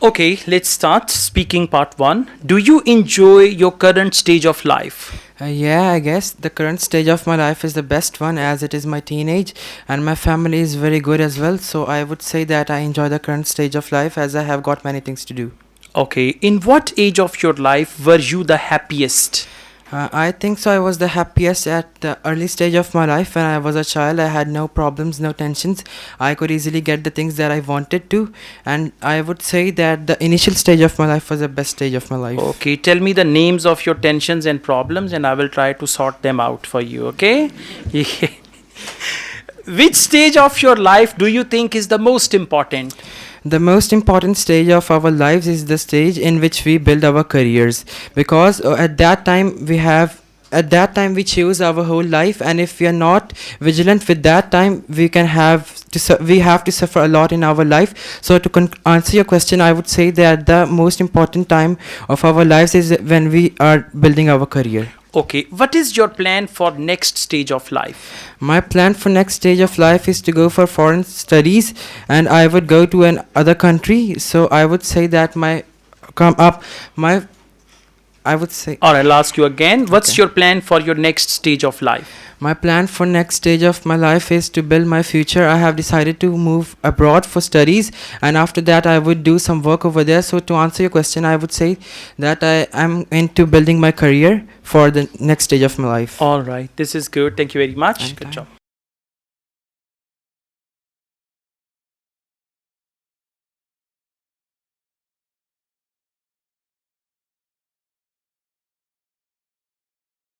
Okay, let's start speaking part 1. Do you enjoy your current stage of life? Yeah, I guess the current stage of my life is the best one as it is my teenage and my family is very good as well. So I would say that I enjoy the current stage of life as I have got many things to do. Okay, in what age of your life were you the happiest? I think so. I was the happiest at the early stage of my life when I was a child. I had no problems, no tensions. I could easily get the things that I wanted to. And I would say that the initial stage of my life was the best stage of my life. Okay, tell me the names of your tensions and problems and I will try to sort them out for you, okay? Which stage of your life do you think is the most important? The most important stage of our lives is the stage in which we build our careers, because at that time we choose our whole life, and if we are not vigilant with that time, we have to suffer a lot in our life. So to answer your question, I would say that the most important time of our lives is when we are building our career. Okay, what is your plan for next stage of life? My plan for next stage of life is to go for foreign studies, and I would go to an other country. So I would say that my I would say Or I'll ask you again, what's Okay. your plan for your next stage of life? My plan for next stage of my life is to build my future. I have decided to move abroad for studies, and after that I would do some work over there. So to answer your question, I would say that I am into building my career for the next stage of my life. All right, this is good. Thank you very much. Good Anytime. job.